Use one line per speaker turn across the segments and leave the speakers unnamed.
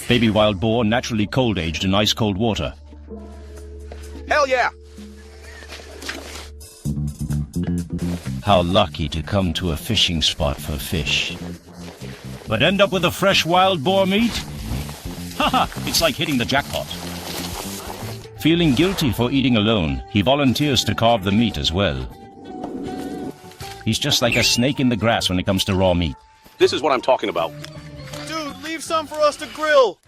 Baby wild boar naturally cold-aged in ice-cold water.
Hell yeah!
How lucky to come to a fishing spot for fish. But end up with a fresh wild boar meat? Haha, it's like hitting the jackpot. Feeling guilty for eating alone, he volunteers to carve the meat as well. He's just like a snake in the grass when it comes to raw meat.
This is what I'm talking about.
Dude, leave some for us to grill!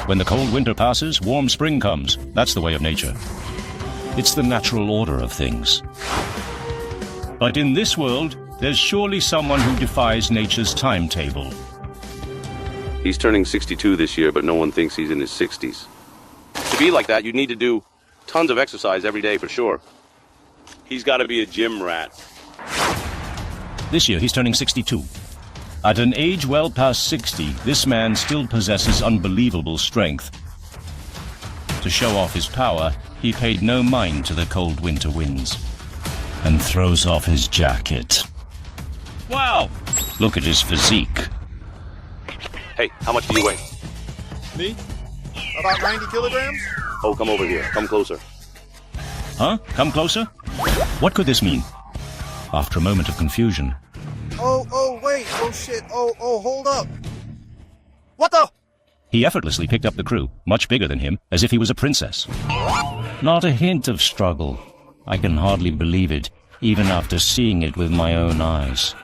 When the cold winter passes, warm spring comes. That's the way of nature. It's the natural order of things. But in this world, there's surely someone who defies nature's timetable.
He's turning 62 this year, but no one thinks he's in his 60s. To be like that, you need to do tons of exercise every day for sure. He's got to be a gym rat.
This year, he's turning 62. At an age well past 60, this man still possesses unbelievable strength. To show off his power, he paid no mind to the cold winter winds and throws off his jacket. Wow! Look at his physique.
Hey, how much do you weigh?
Me? About 90 kilograms?
Oh, come over here. Come closer.
Huh? Come closer? What could this mean? After a moment of confusion.
Oh, wait. Oh, shit. Oh, hold up. What the?
He effortlessly picked up the crew, much bigger than him, as if he was a princess. Not a hint of struggle. I can hardly believe it, even after seeing it with my own eyes.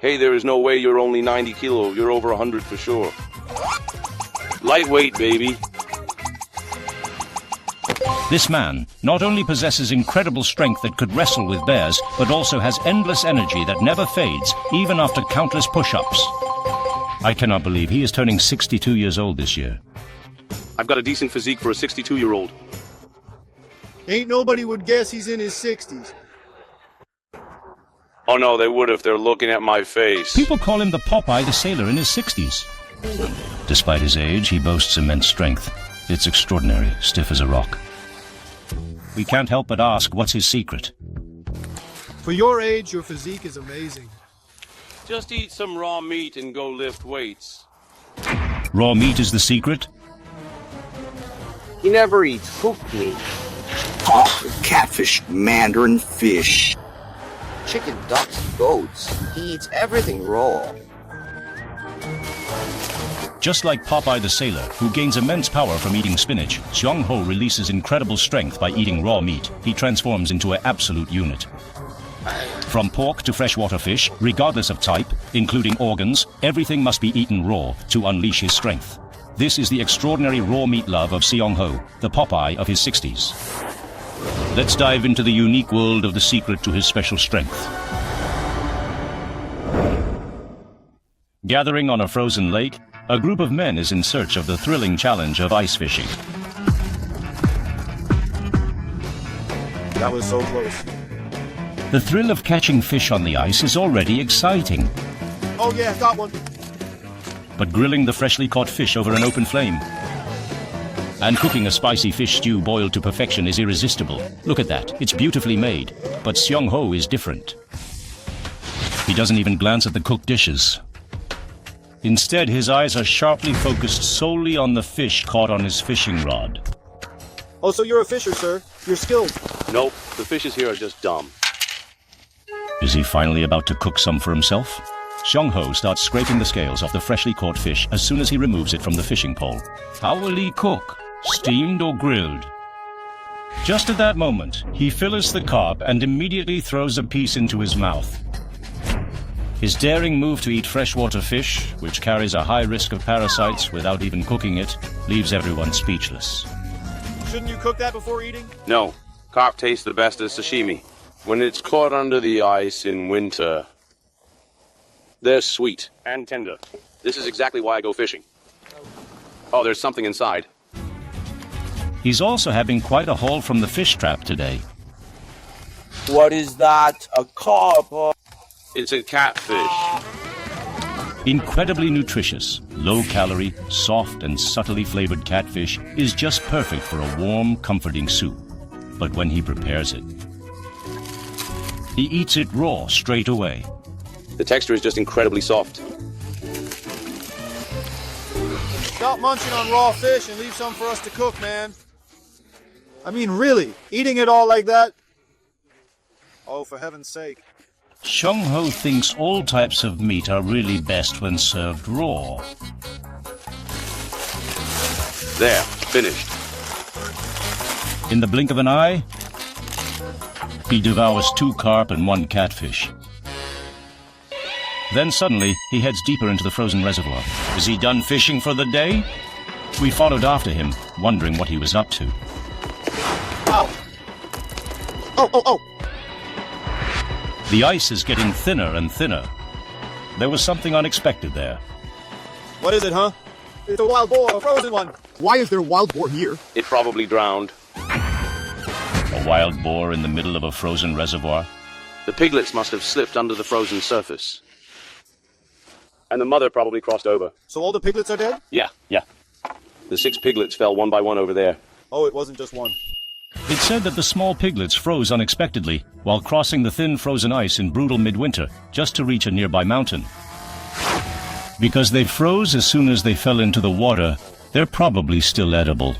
Hey, there is no way you're only 90 kilo. You're over 100 for sure. Lightweight, baby.
This man not only possesses incredible strength that could wrestle with bears, but also has endless energy that never fades, even after countless push-ups. I cannot believe he is turning 62 years old this year.
I've got a decent physique for a 62-year-old.
Ain't nobody would guess he's in his 60s.
Oh no, they would if they're looking at my face.
People call him the Popeye the Sailor in his 60s. Despite his age, he boasts immense strength. It's extraordinary, stiff as a rock. We can't help but ask, what's his secret?
For your age, your physique is amazing.
Just eat some raw meat and go lift weights.
Raw meat is the secret?
He never eats cooked meat.
Oh, catfish, mandarin fish.
Chicken, ducks, goats. He eats everything raw.
Just like Popeye the Sailor, who gains immense power from eating spinach, Xiong-Ho releases incredible strength by eating raw meat. He transforms into an absolute unit. From pork to freshwater fish, regardless of type, including organs, everything must be eaten raw to unleash his strength. This is the extraordinary raw meat love of Xiong-Ho, the Popeye of his 60s. Let's dive into the unique world of the secret to his special strength. Gathering on a frozen lake, a group of men is in search of the thrilling challenge of ice fishing.
That was so close.
The thrill of catching fish on the ice is already exciting.
Oh yeah, got one.
But grilling the freshly caught fish over an open flame and cooking a spicy fish stew boiled to perfection is irresistible. Look at that, it's beautifully made. But Xiong-Ho is different. He doesn't even glance at the cooked dishes. Instead, his eyes are sharply focused solely on the fish caught on his fishing rod.
Oh, so you're a fisher, sir. You're skilled.
Nope, the fishes here are just dumb.
Is he finally about to cook some for himself? Xiong-Ho starts scraping the scales off the freshly caught fish as soon as he removes it from the fishing pole. How will he cook? Steamed or grilled? Just at that moment, he fillets the carp and immediately throws a piece into his mouth. His daring move to eat freshwater fish, which carries a high risk of parasites without even cooking it, leaves everyone speechless.
Shouldn't you cook that before eating?
No, carp tastes the best as sashimi. When it's caught under the ice in winter, they're sweet and tender. This is exactly why I go fishing. Oh, there's something inside.
He's also having quite a haul from the fish trap today.
What is that? A carp?
It's a catfish.
Incredibly nutritious, low-calorie, soft and subtly flavored catfish is just perfect for a warm, comforting soup. But when he prepares it, he eats it raw straight away.
The texture is just incredibly soft.
Stop munching on raw fish and leave some for us to cook, man. I mean, really, eating it all like that? Oh, for heaven's sake.
Xiong-ho thinks all types of meat are really best when served raw.
There, finished.
In the blink of an eye, he devours 2 carp and 1 catfish. Then suddenly, he heads deeper into the frozen reservoir. Is he done fishing for the day? We followed after him, wondering what he was up to.
Ow! Oh!
The ice is getting thinner and thinner. There was something unexpected there.
What is it, huh? It's a wild boar, a frozen one.
Why is there a wild boar here?
It probably drowned.
A wild boar in the middle of a frozen reservoir?
The piglets must have slipped under the frozen surface. And the mother probably crossed over.
So all the piglets are dead?
Yeah. The 6 piglets fell one by one over there.
Oh, it wasn't just one.
It's said that the small piglets froze unexpectedly while crossing the thin frozen ice in brutal midwinter just to reach a nearby mountain. Because they froze as soon as they fell into the water, they're probably still edible.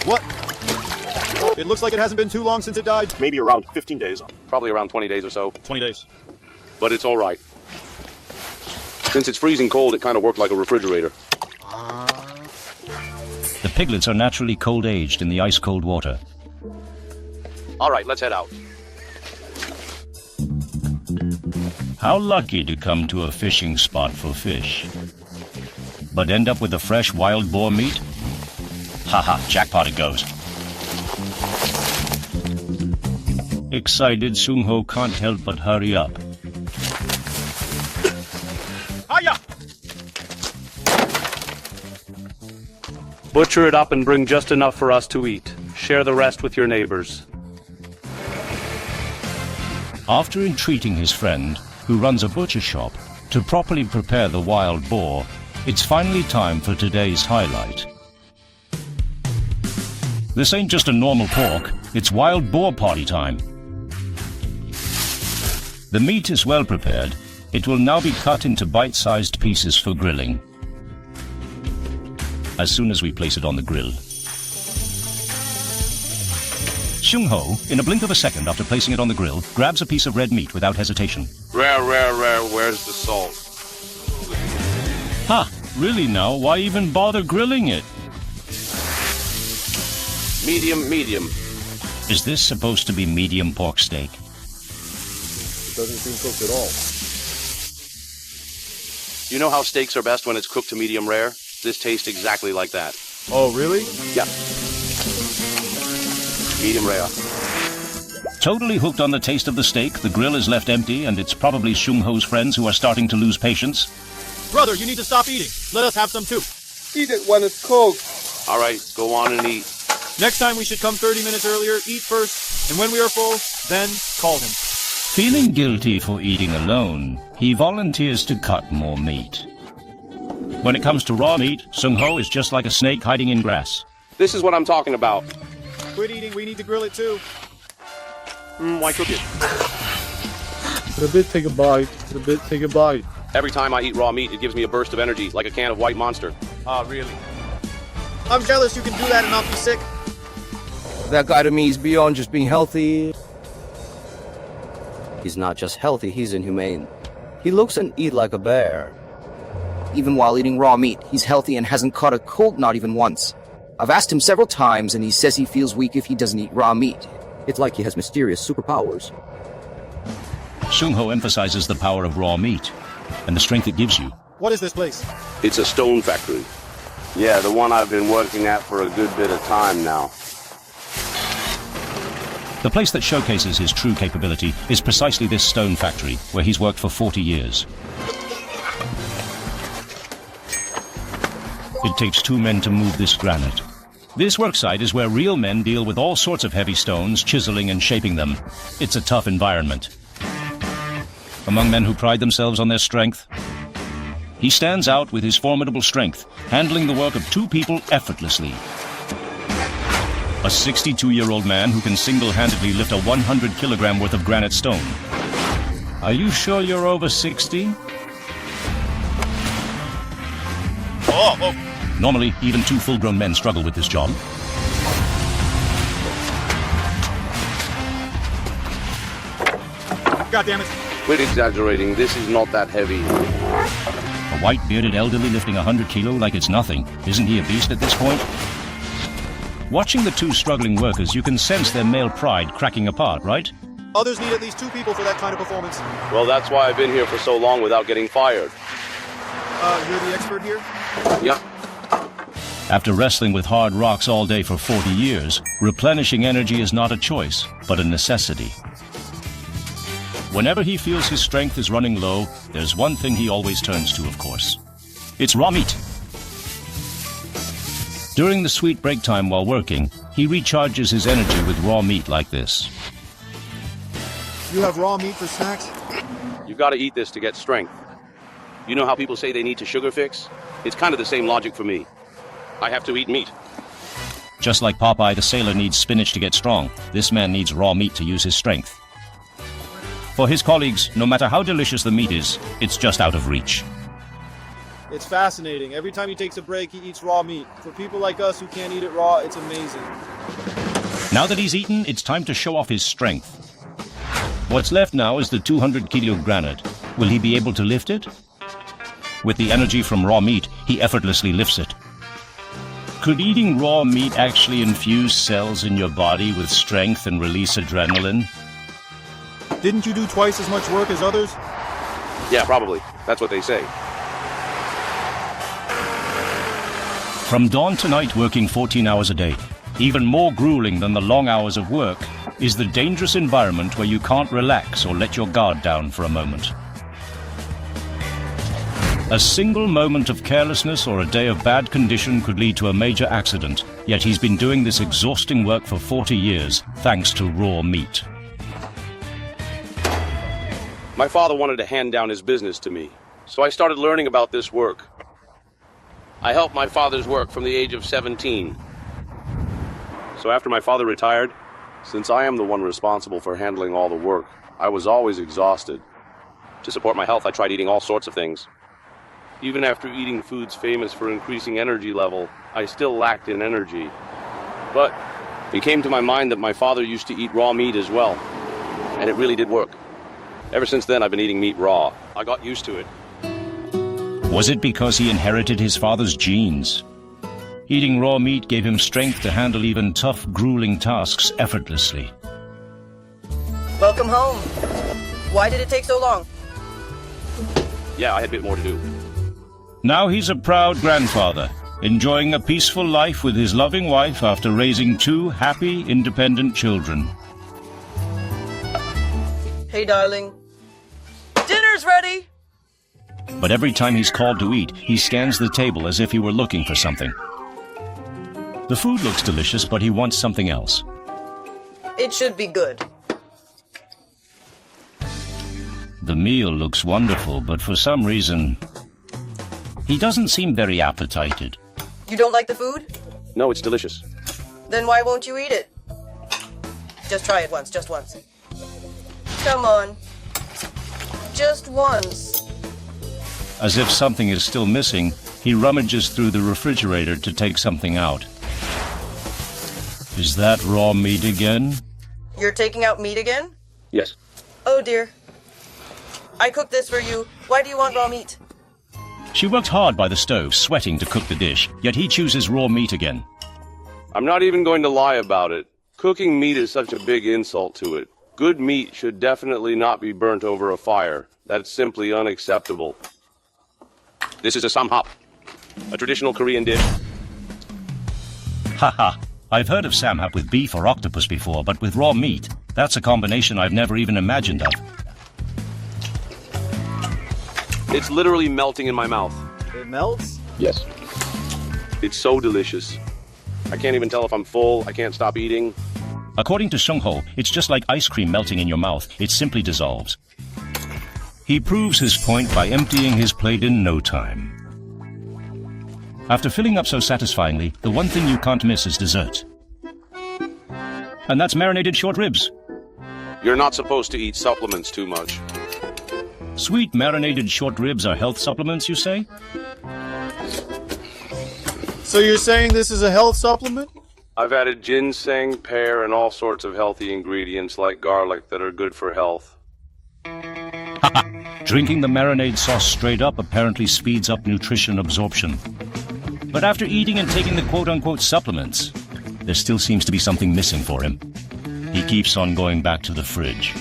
What? It looks like it hasn't been too long since it died.
Maybe around 15 days.
Probably around 20 days or so.
20 days.
But it's all right. Since it's freezing cold, it kind of worked like a refrigerator.
The piglets are naturally cold-aged in the ice-cold water.
All right, let's head out.
How lucky to come to a fishing spot for fish. But end up with the fresh wild boar meat? Haha, jackpot it goes. Excited, Xiong-ho can't help but hurry up.
Hiya!
Butcher it up and bring just enough for us to eat. Share the rest with your neighbors.
After entreating his friend, who runs a butcher shop, to properly prepare the wild boar, it's finally time for today's highlight. This ain't just a normal pork, it's wild boar party time. The meat is well prepared. It will now be cut into bite-sized pieces for grilling. As soon as we place it on the grill. Xiong-ho, in a blink of a second after placing it on the grill, grabs a piece of red meat without hesitation.
Rare, where's the salt?
Ha! Really now, why even bother grilling it?
Medium.
Is this supposed to be medium pork steak?
It doesn't seem cooked at all.
You know how steaks are best when it's cooked to medium rare? This tastes exactly like that.
Oh, really?
Yeah. Medium rare.
Totally hooked on the taste of the steak, the grill is left empty, and it's probably Xiong-ho's friends who are starting to lose patience.
Brother, you need to stop eating. Let us have some too.
Eat it when it's cooked.
All right, go on and eat.
Next time we should come 30 minutes earlier, eat first, and when we are full, then call him.
Feeling guilty for eating alone, he volunteers to cut more meat. When it comes to raw meat, Xiong-ho is just like a snake hiding in grass.
This is what I'm talking about.
Quit eating, we need to grill it too.
Why cook it?
A bit, take a bite. A bit, take a bite.
Every time I eat raw meat, it gives me a burst of energy, like a can of White Monster.
Ah, really? I'm jealous you can do that and not be sick.
That guy to me is beyond just being healthy. He's not just healthy, he's inhumane. He looks and eats like a bear. Even while eating raw meat, he's healthy and hasn't caught a cold not even once. I've asked him several times and he says he feels weak if he doesn't eat raw meat. It's like he has mysterious superpowers.
Xiong-ho emphasizes the power of raw meat and the strength it gives you.
What is this place?
It's a stone factory. Yeah, the one I've been working at for a good bit of time now.
The place that showcases his true capability is precisely this stone factory, where he's worked for 40 years. It takes 2 men to move this granite. This worksite is where real men deal with all sorts of heavy stones, chiseling and shaping them. It's a tough environment. Among men who pride themselves on their strength, he stands out with his formidable strength, handling the work of 2 people effortlessly. A 62-year-old man who can single-handedly lift a 100-kilogram worth of granite stone. Are you sure you're over 60? Normally, even two full-grown men struggle with this job.
God damn it.
Quit exaggerating. This is not that heavy.
A white bearded elderly lifting 100 kilo like it's nothing. Isn't he a beast at this point? Watching the two struggling workers, you can sense their male pride cracking apart, right?
Others need at least 2 people for that kind of performance.
Well, that's why I've been here for so long without getting fired.
You're the expert here?
Yeah.
After wrestling with hard rocks all day for 40 years, replenishing energy is not a choice, but a necessity. Whenever he feels his strength is running low, there's one thing he always turns to, of course. It's raw meat. During the sweet break time while working, he recharges his energy with raw meat like this.
You have raw meat for snacks?
You've got to eat this to get strength. You know how people say they need to sugar fix? It's kind of the same logic for me. I have to eat meat.
Just like Popeye the sailor needs spinach to get strong, this man needs raw meat to use his strength. For his colleagues, no matter how delicious the meat is, it's just out of reach.
It's fascinating. Every time he takes a break, he eats raw meat. For people like us who can't eat it raw, it's amazing.
Now that he's eaten, it's time to show off his strength. What's left now is the 200-kilo granite. Will he be able to lift it? With the energy from raw meat, he effortlessly lifts it. Could eating raw meat actually infuse cells in your body with strength and release adrenaline?
Didn't you do twice as much work as others?
Yeah, probably. That's what they say.
From dawn to night working 14 hours a day, even more grueling than the long hours of work, is the dangerous environment where you can't relax or let your guard down for a moment. A single moment of carelessness or a day of bad condition could lead to a major accident, yet he's been doing this exhausting work for 40 years, thanks to raw meat.
My father wanted to hand down his business to me, so I started learning about this work. I helped my father's work from the age of 17. So after my father retired, since I am the one responsible for handling all the work, I was always exhausted. To support my health, I tried eating all sorts of things. Even after eating foods famous for increasing energy level, I still lacked in energy. But it came to my mind that my father used to eat raw meat as well, and it really did work. Ever since then, I've been eating meat raw. I got used to it.
Was it because he inherited his father's genes? Eating raw meat gave him strength to handle even tough, grueling tasks effortlessly.
Welcome home. Why did it take so long?
Yeah, I had a bit more to do.
Now he's a proud grandfather, enjoying a peaceful life with his loving wife after raising 2 happy, independent children.
Hey, darling. Dinner's ready!
But every time he's called to eat, he scans the table as if he were looking for something. The food looks delicious, but he wants something else.
It should be good.
The meal looks wonderful, but for some reason, he doesn't seem very appetited.
You don't like the food?
No, it's delicious.
Then why won't you eat it? Just try it once, just once. Come on. Just once.
As if something is still missing, he rummages through the refrigerator to take something out. Is that raw meat again?
You're taking out meat again?
Yes.
Oh dear. I cooked this for you. Why do you want raw meat?
She worked hard by the stove, sweating to cook the dish, yet he chooses raw meat again.
I'm not even going to lie about it. Cooking meat is such a big insult to it. Good meat should definitely not be burnt over a fire. That's simply unacceptable. This is a samhap, a traditional Korean dish.
Haha, I've heard of samhap with beef or octopus before, but with raw meat, that's a combination I've never even imagined of.
It's literally melting in my mouth.
It melts?
Yes. It's so delicious. I can't even tell if I'm full. I can't stop eating.
According to Sung-ho, it's just like ice cream melting in your mouth. It simply dissolves. He proves his point by emptying his plate in no time. After filling up so satisfyingly, the one thing you can't miss is dessert. And that's marinated short ribs.
You're not supposed to eat supplements too much.
Sweet marinated short ribs are health supplements, you say?
So you're saying this is a health supplement?
I've added ginseng, pear, and all sorts of healthy ingredients like garlic that are good for health.
Drinking the marinade sauce straight up apparently speeds up nutrition absorption. But after eating and taking the quote-unquote supplements, there still seems to be something missing for him. He keeps on going back to the fridge.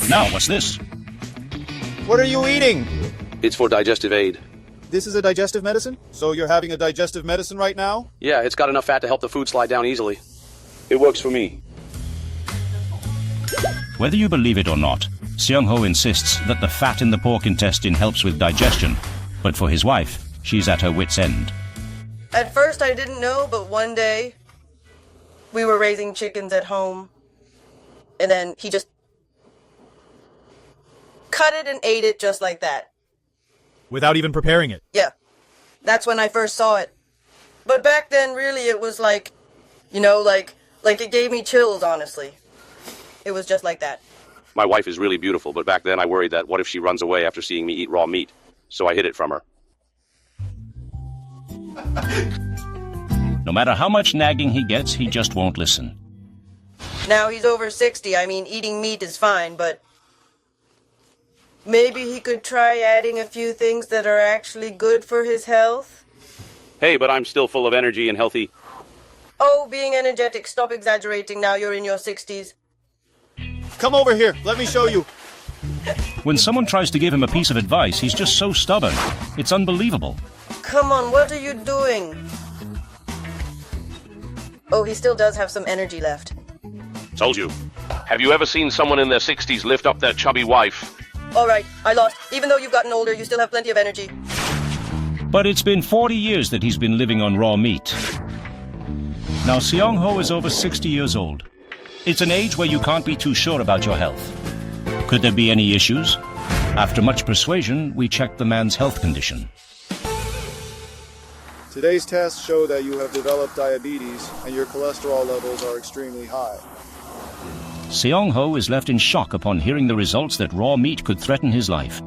Now, what's this?
What are you eating?
It's for digestive aid.
This is a digestive medicine? So you're having a digestive medicine right now?
Yeah, it's got enough fat to help the food slide down easily. It works for me.
Whether you believe it or not, Seung-ho insists that the fat in the pork intestine helps with digestion. But for his wife, she's at her wit's end.
At first I didn't know, but one day we were raising chickens at home. And then he just cut it and ate it just like that.
Without even preparing it?
Yeah. That's when I first saw it. But back then, really, it was like, you know, like it gave me chills, honestly. It was just like that.
My wife is really beautiful, but back then I worried that what if she runs away after seeing me eat raw meat? So I hid it from her.
No matter how much nagging he gets, he just won't listen.
Now he's over 60. I mean, eating meat is fine, but maybe he could try adding a few things that are actually good for his health.
Hey, but I'm still full of energy and healthy.
Oh, being energetic. Stop exaggerating now you're in your 60s.
Come over here. Let me show you.
When someone tries to give him a piece of advice, he's just so stubborn. It's unbelievable.
Come on, what are you doing? Oh, he still does have some energy left.
Told you. Have you ever seen someone in their 60s lift up their chubby wife?
All right, I lost. Even though you've gotten older, you still have plenty of energy.
But it's been 40 years that he's been living on raw meat. Now, Seung-ho is over 60 years old. It's an age where you can't be too sure about your health. Could there be any issues? After much persuasion, we checked the man's health condition.
Today's tests show that you have developed diabetes and your cholesterol levels are extremely high.
Seung-ho is left in shock upon hearing the results that raw meat could threaten his life.